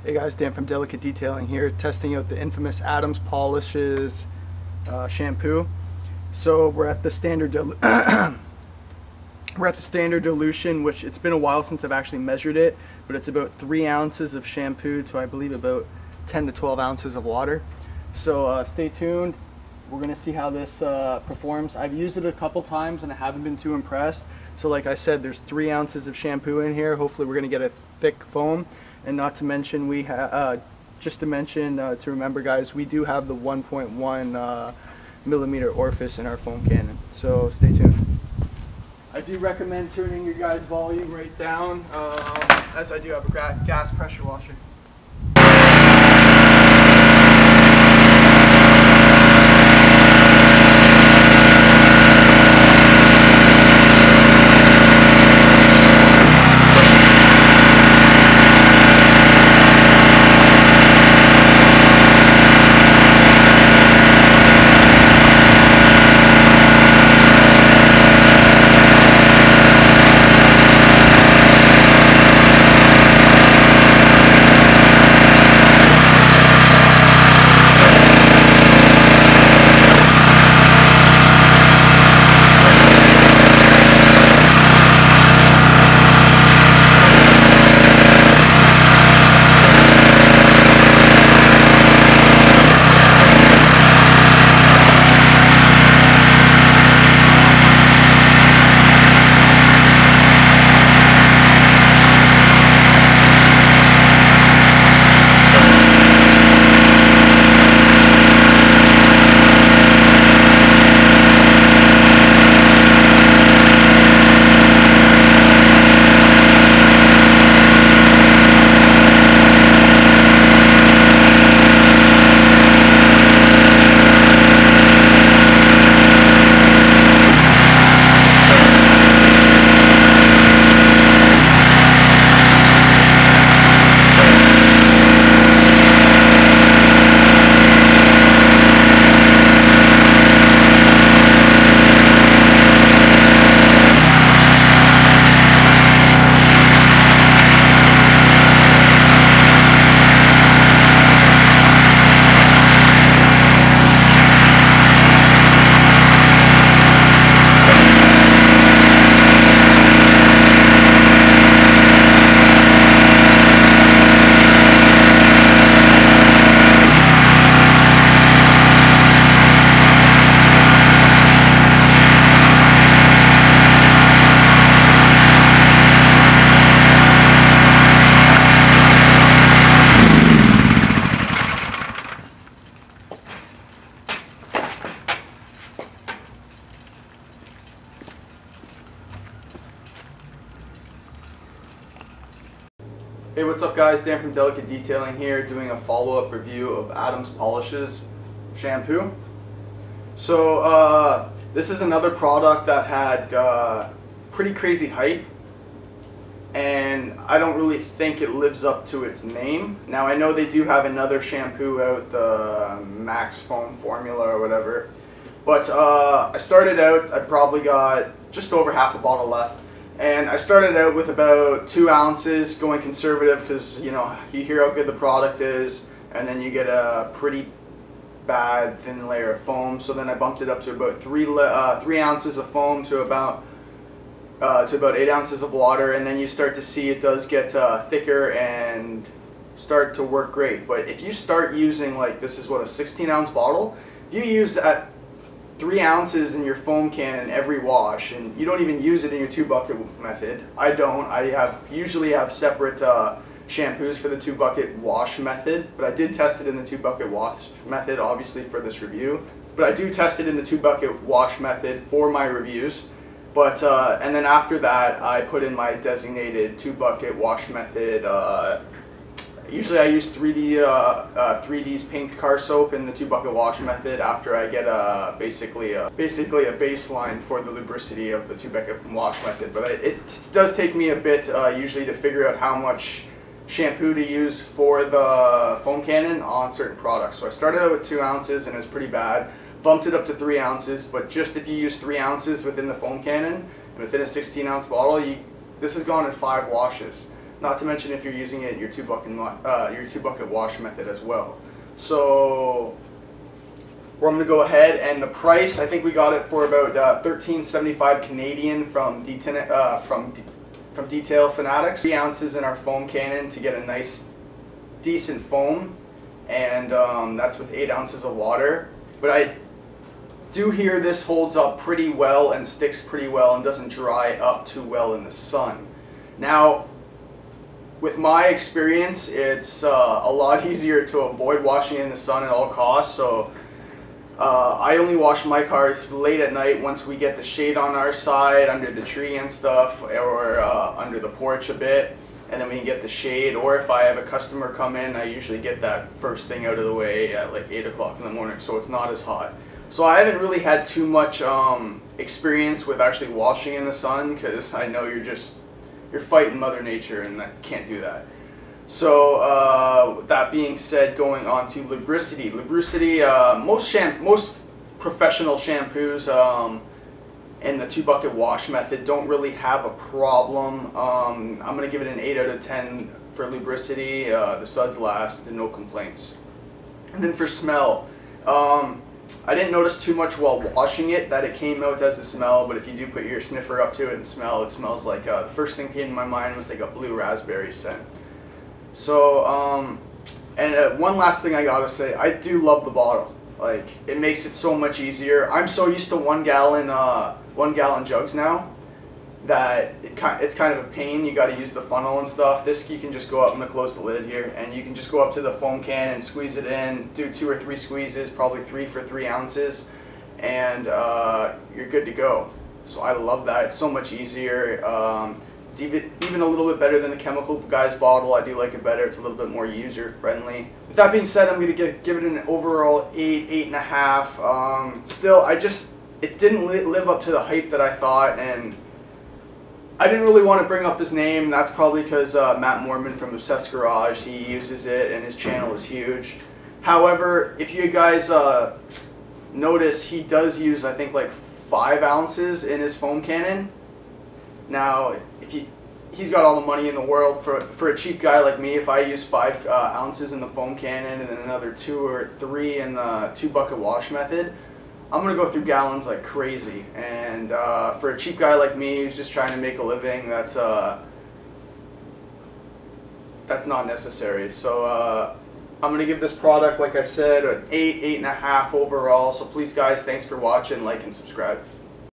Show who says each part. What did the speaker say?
Speaker 1: Hey guys, Dan from Delicate Detailing here, testing out the infamous Adams Polishes shampoo. So we're at the standard dilution, which it's been a while since I've actually measured it, but it's about 3 ounces of shampoo to, I believe, about 10 to 12 ounces of water. So stay tuned. We're gonna see how this performs. I've used it a couple times and I haven't been too impressed. So like I said, there's 3 ounces of shampoo in here. Hopefully we're gonna get a thick foam. And not to mention, to remember guys, we do have the 1.1 millimeter orifice in our foam cannon. So stay tuned. I do recommend tuning your guys' volume right down, as I do have a gas pressure washer. Hey, what's up guys? Dan from Delicate Detailing here, doing a follow-up review of Adams Polishes shampoo. So this is another product that had pretty crazy hype, and I don't really think it lives up to its name. Now I know they do have another shampoo out, the Max Foam Formula or whatever, but I started out, I probably got just over half a bottle left. And I started out with about 2 ounces, going conservative because, you know, you hear how good the product is, and then you get a pretty bad thin layer of foam. So then I bumped it up to about 3 ounces of foam to about 8 ounces of water, and then you start to see it does get thicker and start to work great. But if you start using, like, this is what, a 16-ounce bottle, if you use that 3 ounces in your foam cannon every wash, and you don't even use it in your 2-bucket method. I don't. I usually have separate shampoos for the 2-bucket wash method, but I did test it in the 2-bucket wash method, obviously for this review. But I do test it in the 2-bucket wash method for my reviews. But and then after that, I put in my designated 2-bucket wash method. Usually I use 3D's pink car soap in the 2-bucket wash method after I get basically a baseline for the lubricity of the 2-bucket wash method. But it does take me a bit usually to figure out how much shampoo to use for the foam cannon on certain products. So I started out with 2 ounces and it was pretty bad. Bumped it up to 3 ounces, but just if you use 3 ounces within the foam cannon, within a 16-ounce bottle, this has gone in 5 washes. Not to mention if you're using it your 2-bucket wash method as well. So I'm going to go ahead, and the price, I think we got it for about $13.75 Canadian from Detail Fanatics. 3 ounces in our foam cannon to get a nice, decent foam, and that's with 8 ounces of water. But I do hear this holds up pretty well and sticks pretty well and doesn't dry up too well in the sun. Now, with my experience, it's a lot easier to avoid washing in the sun at all costs. So I only wash my cars late at night once we get the shade on our side, under the tree and stuff, or under the porch a bit, and then we can get the shade. Or if I have a customer come in, I usually get that first thing out of the way at like 8 o'clock in the morning, so it's not as hot. So I haven't really had too much experience with actually washing in the sun, because I know you're fighting Mother Nature, and I can't do that. So that being said, going on to lubricity. Most professional shampoos in the 2-bucket wash method don't really have a problem. I'm going to give it an 8 out of 10 for lubricity. The suds last and no complaints. And then for smell, I didn't notice too much while washing it that it came out as the smell, but if you do put your sniffer up to it and smell, it smells like, the first thing that came to my mind was like a blue raspberry scent. So, and one last thing I gotta say, I do love the bottle. Like, it makes it so much easier. I'm so used to 1 gallon jugs now that it's kind of a pain. You got to use the funnel and stuff. This, you can just go up, I'm gonna close the lid here, and you can just go up to the foam can and squeeze it in, do 2 or 3 squeezes, probably 3 for 3 ounces, and you're good to go. So I love that. It's so much easier. It's even a little bit better than the Chemical Guys bottle. I do like it better. It's a little bit more user friendly. With that being said, I'm going to give it an overall 8, 8.5. Still, it didn't live up to the hype that I thought, and I didn't really want to bring up his name. That's probably because Matt Mormon from Obsessed Garage, he uses it and his channel is huge. However, if you guys notice, he does use, I think, like 5 ounces in his foam cannon. Now, he's got all the money in the world. For a cheap guy like me, if I use 5 ounces in the foam cannon and then another 2 or 3 in the 2-bucket wash method, I'm going to go through gallons like crazy. And for a cheap guy like me who's just trying to make a living, that's not necessary. So I'm going to give this product, like I said, an 8, 8.5 overall. So please guys, thanks for watching, like and subscribe.